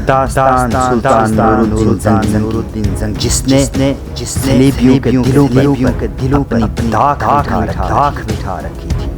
داستان سلطان نورالدین زنگی جس نے صلیبیوں کے دلوں پر اپنی داغ بٹھا رکھی تھی۔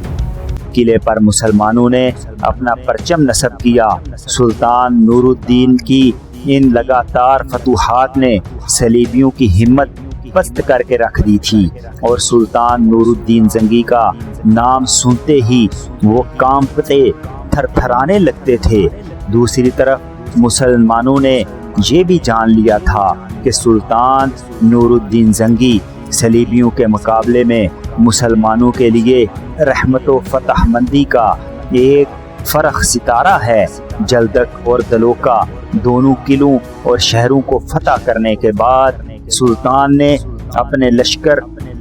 قلعے پر مسلمانوں نے اپنا پرچم نصب کیا۔ سلطان نورالدین کی ان لگاتار فتوحات نے صلیبیوں کی ہمت پست کر کے رکھ دی تھی، اور سلطان نورالدین زنگی کا نام سنتے ہی وہ کانپتے تھر تھرانے لگتے تھے۔ دوسری طرف مسلمانوں نے یہ بھی جان لیا تھا کہ سلطان نورالدین زنگی صلیبیوں کے مقابلے میں مسلمانوں کے لیے رحمت و فتح مندی کا ایک فرخ ستارہ ہے۔ جلدک اور دلوکا دونوں قلعوں اور شہروں کو فتح کرنے کے بعد سلطان نے اپنے لشکر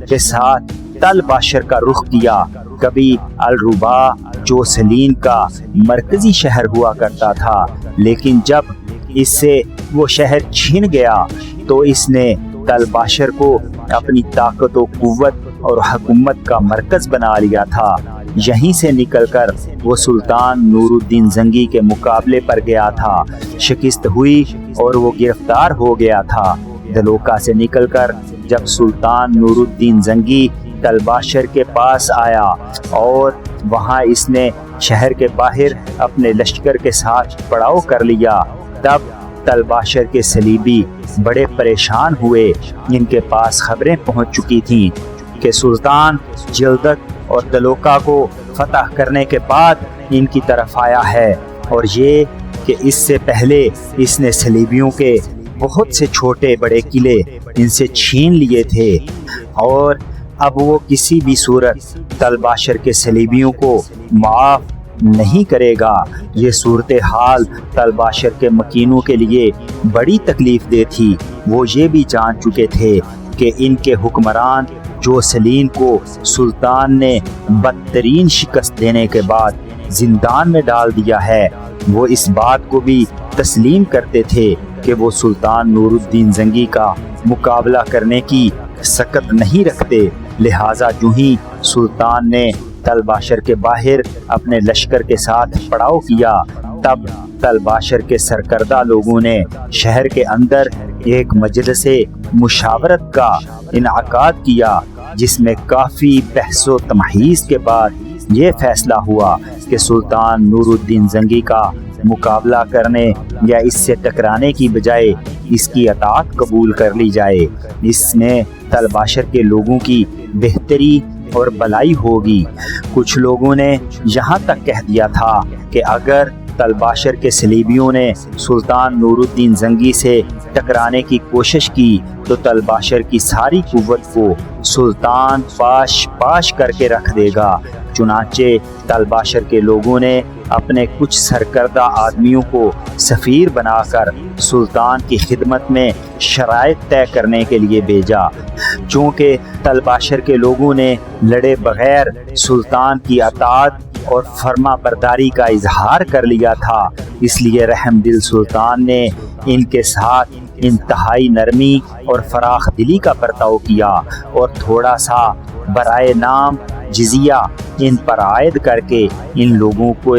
کے ساتھ تل باشر کا رخ کیا۔ کبھی الربا جو سلین کا مرکزی شہر ہوا کرتا تھا، لیکن جب اس سے وہ شہر چھین گیا تو اس نے تل باشر کو اپنی طاقت و قوت اور حکومت کا مرکز بنا لیا تھا۔ یہیں سے نکل کر وہ سلطان نورالدین زنگی کے مقابلے پر گیا تھا۔ شکست ہوئی اور وہ گرفتار ہو گیا تھا۔ دلوکا سے نکل کر جب سلطان نورالدین زنگی تل باشر کے پاس آیا اور وہاں اس نے شہر کے باہر اپنے لشکر کے ساتھ پڑاؤ کر لیا، تب تل باشر کے صلیبی بڑے پریشان ہوئے۔ ان کے پاس خبریں پہنچ چکی تھیں کہ سلطان جلدک اور دلوکا کو فتح کرنے کے بعد ان کی طرف آیا ہے، اور یہ کہ اس سے پہلے اس نے صلیبیوں کے بہت سے چھوٹے بڑے قلعے ان سے چھین لیے تھے، اور اب وہ کسی بھی صورت تل باشر کے صلیبیوں کو معاف نہیں کرے گا۔ یہ صورتحال تل باشر کے مکینوں کے لیے بڑی تکلیف دہ تھی۔ وہ یہ بھی جان چکے تھے کہ ان کے حکمران جو سلین کو سلطان نے بدترین شکست دینے کے بعد زندان میں ڈال دیا ہے، وہ اس بات کو بھی تسلیم کرتے تھے کہ وہ سلطان نورالدین زنگی کا مقابلہ کرنے کی سکت نہیں رکھتے۔ لہٰذا جو ہی سلطان نے تل باشر کے باہر اپنے لشکر کے ساتھ پڑاؤ کیا، تب تل باشر کے سرکردہ لوگوں نے شہر کے اندر ایک مجلس مشاورت کا انعقاد کیا، جس میں کافی بحث و تمہیز کے بعد یہ فیصلہ ہوا کہ سلطان نورالدین زنگی کا مقابلہ کرنے یا اس سے ٹکرانے کی بجائے اس کی اطاعت قبول کر لی جائے۔ اس میں تل باشر کے لوگوں کی بہتری اور بلائی ہوگی۔ کچھ لوگوں نے یہاں تک کہہ دیا تھا کہ اگر تل باشر کے صلیبیوں نے سلطان نورالدین زنگی سے ٹکرانے کی کوشش کی تو تل باشر کی ساری قوت کو سلطان پاش کر کے رکھ دے گا۔ چنانچہ تل باشر کے لوگوں نے اپنے کچھ سرکردہ آدمیوں کو سفیر بنا کر سلطان کی خدمت میں شرائط طے کرنے کے لیے بھیجا۔ چونکہ تل باشر کے لوگوں نے لڑے بغیر سلطان کی اطاعت اور فرما برداری کا اظہار کر لیا تھا، اس لیے رحم دل سلطان نے ان کے ساتھ انتہائی نرمی اور فراخ دلی کا برتاؤ کیا، اور تھوڑا سا برائے نام جزیہ ان پر عائد کر کے ان لوگوں کو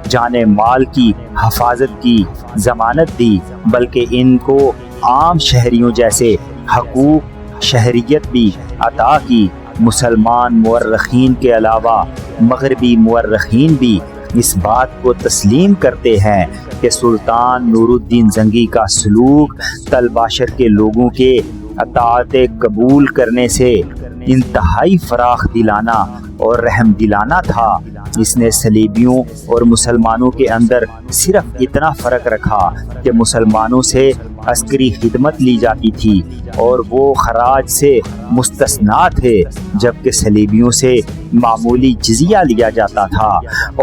جانے مال کی حفاظت کی ضمانت دی، بلکہ ان کو عام شہریوں جیسے حقوق شہریت بھی عطا کی۔ مسلمان مورخین کے علاوہ مغربی مورخین بھی اس بات کو تسلیم کرتے ہیں کہ سلطان نورالدین زنگی کا سلوک تل باشر کے لوگوں کے اطاعت قبول کرنے سے انتہائی فراخ دلانہ اور رحم دلانہ تھا۔ اس نے صلیبیوں اور مسلمانوں کے اندر صرف اتنا فرق رکھا کہ مسلمانوں سے عسکری خدمت لی جاتی تھی اور وہ خراج سے مستثنیٰ تھے، جبکہ صلیبیوں سے معمولی جزیہ لیا جاتا تھا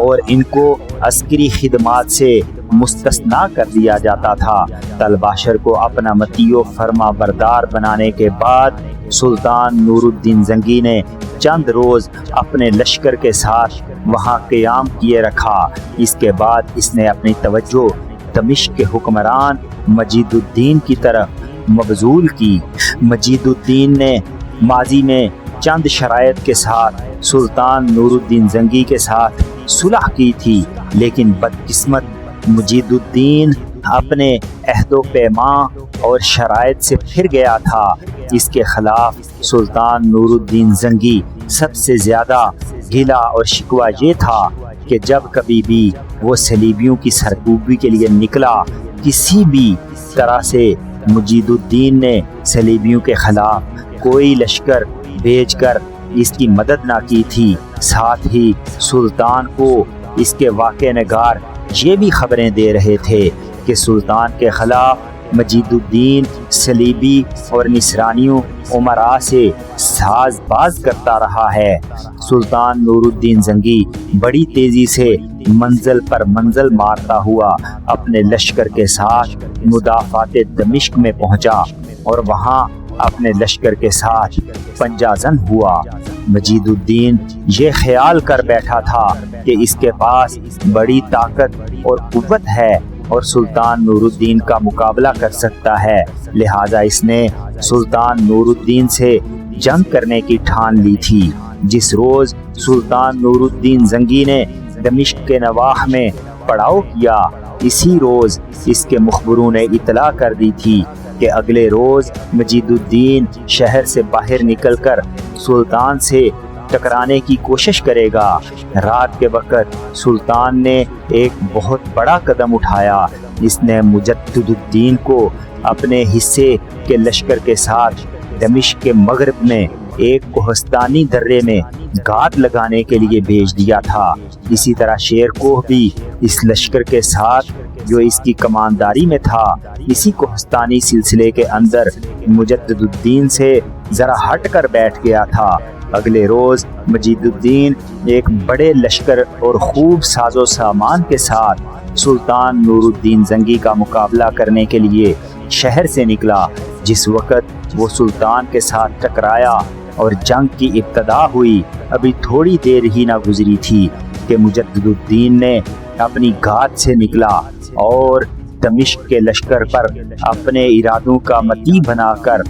اور ان کو عسکری خدمات سے مستثنیٰ کر دیا جاتا تھا۔ تل باشر کو اپنا مطیع و فرما بردار بنانے کے بعد سلطان نورالدین زنگی نے چند روز اپنے لشکر کے ساتھ وہاں قیام کیے رکھا۔ اس کے بعد اس نے اپنی توجہ دمشق کے حکمران مجید الدین کی طرف مبذول کی۔ مجید الدین نے ماضی میں چند شرائط کے ساتھ سلطان نورالدین زنگی کے ساتھ صلح کی تھی، لیکن بدقسمت مجید الدین اپنے عہد و پیمان اور شرائط سے پھر گیا تھا، اس کے خلاف سلطان نور الدین زنگی سب سے زیادہ گلہ اور شکوہ یہ تھا کہ جب کبھی بھی وہ صلیبیوں کی سرکوبی کے لیے نکلا، کسی بھی طرح سے مجید الدین نے صلیبیوں کے خلاف کوئی لشکر بھیج کر اس کی مدد نہ کی تھی۔ ساتھ ہی سلطان کو اس کے واقع نگار یہ بھی خبریں دے رہے تھے کہ سلطان کے خلاف مجید الدین صلیبی اور نصرانیوں امراء سے ساز باز کرتا رہا ہے۔ سلطان نور الدین زنگی بڑی تیزی سے منزل پر منزل مارتا ہوا اپنے لشکر کے ساتھ مدافعات دمشق میں پہنچا اور وہاں اپنے لشکر کے ساتھ پنجہ زن ہوا۔ مجید الدین یہ خیال کر بیٹھا تھا کہ اس کے پاس بڑی طاقت اور قوت ہے اور سلطان نور الدین کا مقابلہ کر سکتا ہے، لہٰذا اس نے سلطان نور الدین سے جنگ کرنے کی ٹھان لی تھی۔ جس روز سلطان نور الدین زنگی نے دمشق کے نواح میں پڑاؤ کیا، اسی روز اس کے مخبروں نے اطلاع کر دی تھی کہ اگلے روز مجید الدین شہر سے باہر نکل کر سلطان سے ٹکرانے کی کوشش کرے گا۔ رات کے وقت سلطان نے ایک بہت بڑا قدم اٹھایا، اس نے مجدد الدین کو اپنے حصے کے لشکر کے ساتھ دمشق کے مغرب میں ایک کوہستانی درے میں گھات لگانے کے لیے بھیج دیا تھا۔ اسی طرح شیر کوہ بھی اس لشکر کے ساتھ جو اس کی کمانداری میں تھا، اسی کوہستانی سلسلے کے اندر مجدد الدین سے ذرا ہٹ کر بیٹھ گیا تھا۔ اگلے روز مجید الدین ایک بڑے لشکر اور خوب ساز و سامان کے ساتھ سلطان نور الدین زنگی کا مقابلہ کرنے کے لیے شہر سے نکلا۔ جس وقت وہ سلطان کے ساتھ ٹکرایا اور جنگ کی ابتدا ہوئی، ابھی تھوڑی دیر ہی نہ گزری تھی کہ مجدد الدین نے اپنی گھات سے نکلا اور دمشق کے لشکر پر اپنے ارادوں کا مطیع بنا کر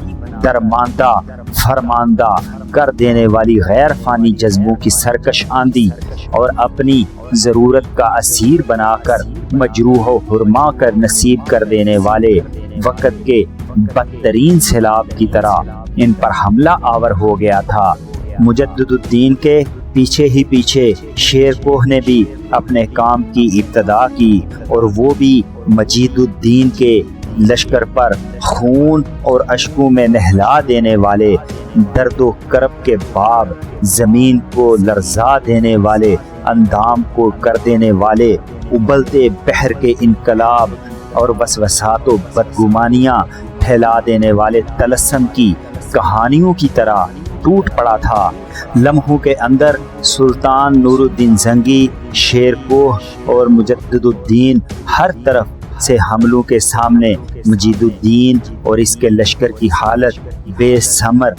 درماندہ فرماندہ کر دینے والی غیر فانی جذبوں کی سرکش آندھی اور اپنی ضرورت کا اسیر بنا کر مجروح و حرما کر نصیب کر دینے والے وقت کے بدترین سیلاب کی طرح ان پر حملہ آور ہو گیا تھا۔ مجدد الدین کے پیچھے ہی پیچھے شیر کوہ نے بھی اپنے کام کی ابتدا کی اور وہ بھی مجید الدین کے لشکر پر خون اور اشکوں میں نہلا دینے والے درد و کرب کے باب، زمین کو لرزا دینے والے، اندام کو کر دینے والے، ابلتے بحر کے انقلاب اور وسوسات و بدگمانیاں پھیلا دینے والے طلسم کی کہانیوں کی طرح ٹوٹ پڑا تھا۔ لمحوں کے اندر سلطان نور الدین زنگی، شیر کوہ اور مجدد الدین ہر طرف سے حملوں کے سامنے مجید الدین اور اس کے لشکر کی حالت بے ثمر،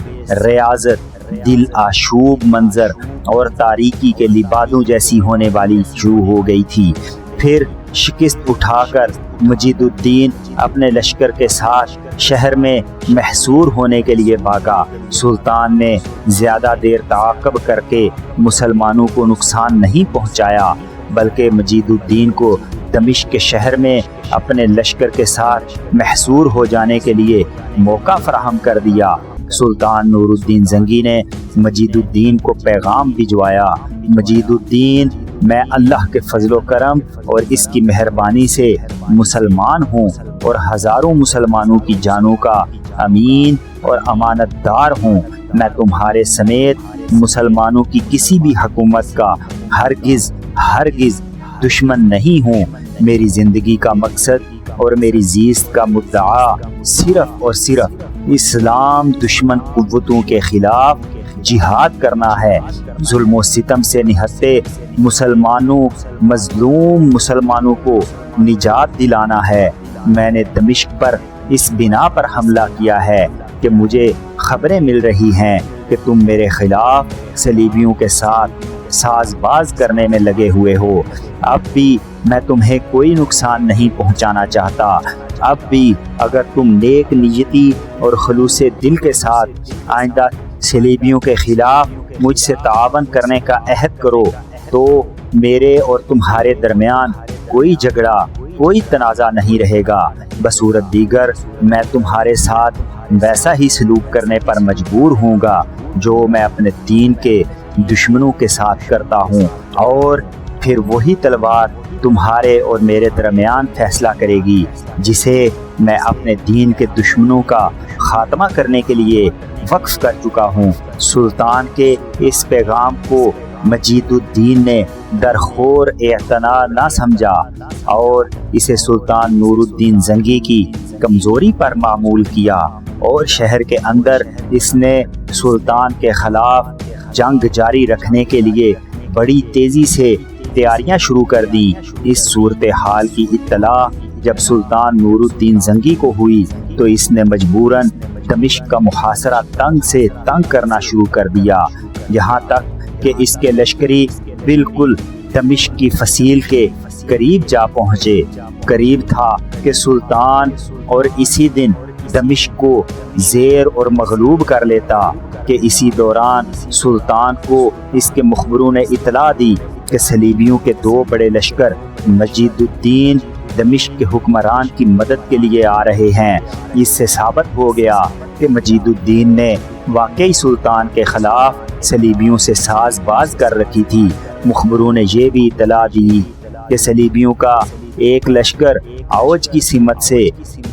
ریاضت، دل آشوب منظر اور تاریکی کے لبادوں جیسی ہونے والی شروع ہو گئی تھی۔ پھر شکست اٹھا کر مجید الدین اپنے لشکر کے ساتھ شہر میں محصور ہونے کے لیے بھاگا۔ سلطان نے زیادہ دیر تعاقب کر کے مسلمانوں کو نقصان نہیں پہنچایا، بلکہ مجید الدین کو دمشق کے شہر میں اپنے لشکر کے ساتھ محصور ہو جانے کے لیے موقع فراہم کر دیا۔ سلطان نور الدین زنگی نے مجید الدین کو پیغام بھجوایا، مجید الدین، میں اللہ کے فضل و کرم اور اس کی مہربانی سے مسلمان ہوں اور ہزاروں مسلمانوں کی جانوں کا امین اور امانت دار ہوں۔ میں تمہارے سمیت مسلمانوں کی کسی بھی حکومت کا ہرگز دشمن نہیں ہوں۔ میری زندگی کا مقصد اور میری زیست کا مدعا صرف اور صرف اسلام دشمن قوتوں کے خلاف جہاد کرنا ہے، ظلم و ستم سے نہتے مظلوم مسلمانوں کو نجات دلانا ہے۔ میں نے دمشق پر اس بنا پر حملہ کیا ہے کہ مجھے خبریں مل رہی ہیں کہ تم میرے خلاف صلیبیوں کے ساتھ ساز باز کرنے میں لگے ہوئے ہو۔ اب بھی میں تمہیں کوئی نقصان نہیں پہنچانا چاہتا۔ اب بھی اگر تم نیک نیتی اور خلوص دل کے ساتھ آئندہ صلیبیوں کے خلاف مجھ سے تعاون کرنے کا عہد کرو تو میرے اور تمہارے درمیان کوئی جھگڑا کوئی تنازع نہیں رہے گا، بصورت دیگر میں تمہارے ساتھ ویسا ہی سلوک کرنے پر مجبور ہوں گا جو میں اپنے دین کے دشمنوں کے ساتھ کرتا ہوں، اور پھر وہی تلوار تمہارے اور میرے درمیان فیصلہ کرے گی جسے میں اپنے دین کے دشمنوں کا خاتمہ کرنے کے لیے وقف کر چکا ہوں۔ سلطان کے اس پیغام کو مجید الدین نے درخور اعتنا نہ سمجھا اور اسے سلطان نور الدین زنگی کی کمزوری پر معمول کیا، اور شہر کے اندر اس نے سلطان کے خلاف جنگ جاری رکھنے کے لیے بڑی تیزی سے تیاریاں شروع کر دی۔ اس صورتحال کی اطلاع جب سلطان نور الدین زنگی کو ہوئی تو اس نے مجبوراً دمشق کا محاصرہ تنگ سے تنگ کرنا شروع کر دیا، یہاں تک کہ اس کے لشکری بالکل دمشق کی فصیل کے قریب جا پہنچے۔ قریب تھا کہ سلطان اور اسی دن دمشق کو زیر اور مغلوب کر لیتا کہ اسی دوران سلطان کو اس کے مخبروں نے اطلاع دی کہ صلیبیوں کے 2 بڑے لشکر مجید الدین دمشق کے حکمران کی مدد کے لیے آ رہے ہیں۔ اس سے ثابت ہو گیا کہ مجید الدین نے واقعی سلطان کے خلاف صلیبیوں سے ساز باز کر رکھی تھی۔ مخبروں نے یہ بھی اطلاع دی کہ صلیبیوں کا ایک لشکر اوج کی سمت سے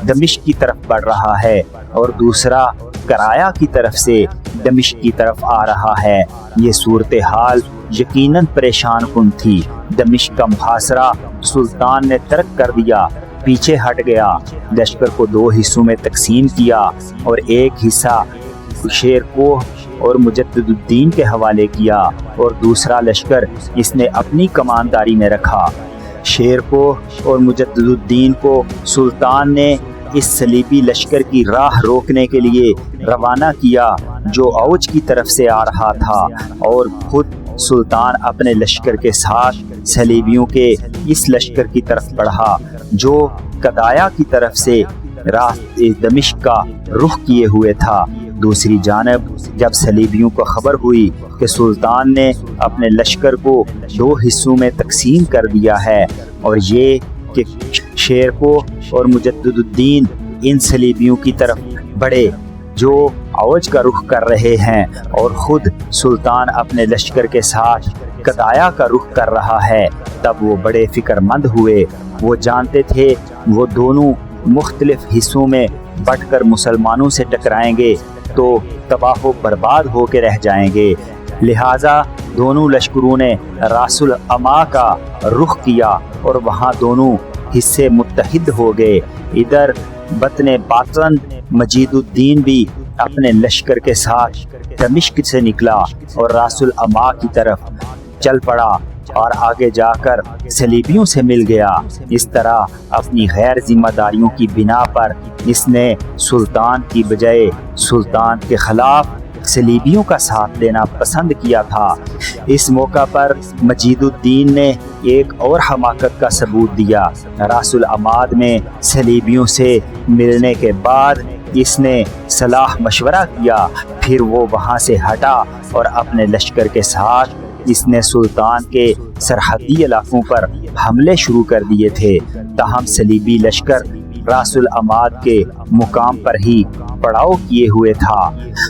دمشق کی طرف بڑھ رہا ہے اور دوسرا کرایا کی طرف سے دمشق کی طرف آ رہا ہے۔ یہ صورتحال یقیناً پریشان کن تھی۔ دمشق کا محاصرہ سلطان نے ترک کر دیا، پیچھے ہٹ گیا، لشکر کو 2 حصوں میں تقسیم کیا اور ایک حصہ شیرکوہ اور مجدد الدین کے حوالے کیا اور دوسرا لشکر اس نے اپنی کمانداری میں رکھا۔ شیرکوہ اور مجدد الدین کو سلطان نے اس صلیبی لشکر کی راہ روکنے کے لیے روانہ کیا جو اوج کی طرف سے آ رہا تھا، اور خود سلطان اپنے لشکر کے ساتھ صلیبیوں کے اس لشکر کی طرف بڑھا جو قدایا کی طرف سے راہ دمشق کا رخ کیے ہوئے تھا۔ دوسری جانب جب صلیبیوں کو خبر ہوئی کہ سلطان نے اپنے لشکر کو 2 حصوں میں تقسیم کر دیا ہے اور یہ کہ شیرکوہ اور مجدد الدین ان صلیبیوں کی طرف بڑھے جو اوج کا رخ کر رہے ہیں اور خود سلطان اپنے لشکر کے ساتھ قدایا کا رخ کر رہا ہے، تب وہ بڑے فکر مند ہوئے۔ وہ جانتے تھے وہ دونوں مختلف حصوں میں بٹ کر مسلمانوں سے ٹکرائیں گے تو تباہ و برباد ہو کے رہ جائیں گے، لہٰذا دونوں لشکروں نے راس العما کا رخ کیا اور وہاں دونوں حصے متحد ہو گئے۔ ادھر بطن باطن مجید الدین بھی اپنے لشکر کے ساتھ دمشق سے نکلا اور راس العما کی طرف چل پڑا اور آگے جا کر صلیبیوں سے مل گیا۔ اس طرح اپنی غیر ذمہ داریوں کی بنا پر اس نے سلطان کی بجائے سلطان کے خلاف صلیبیوں کا ساتھ دینا پسند کیا تھا۔ اس موقع پر مجید الدین نے ایک اور حماقت کا ثبوت دیا۔ راس العماد میں صلیبیوں سے ملنے کے بعد اس نے صلاح مشورہ کیا، پھر وہ وہاں سے ہٹا اور اپنے لشکر کے ساتھ اس نے سلطان کے سرحدی علاقوں پر حملے شروع کر دیے تھے، تاہم صلیبی لشکر راس العماد کے مقام پر ہی پڑاؤ کیے ہوئے تھا۔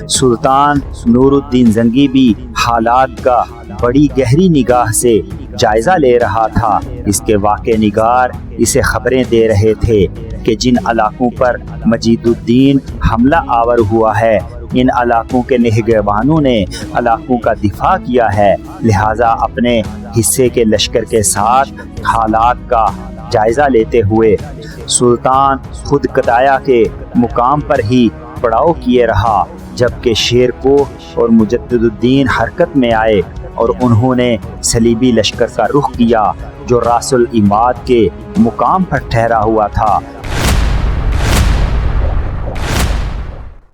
سلطان نور الدین زنگی بھی حالات کا بڑی گہری نگاہ سے جائزہ لے رہا تھا۔ اس کے واقع نگار اسے خبریں دے رہے تھے کہ جن علاقوں پر مجید الدین حملہ آور ہوا ہے ان علاقوں کے نگہبانوں نے علاقوں کا دفاع کیا ہے، لہٰذا اپنے حصے کے لشکر کے ساتھ حالات کا جائزہ لیتے ہوئے سلطان خود قدایا کے مقام پر ہی پڑاؤ کیے رہا، جبکہ شیرکوہ اور مجدد الدین حرکت میں آئے اور انہوں نے صلیبی لشکر کا رخ کیا جو راس العماد کے مقام پر ٹھہرا ہوا تھا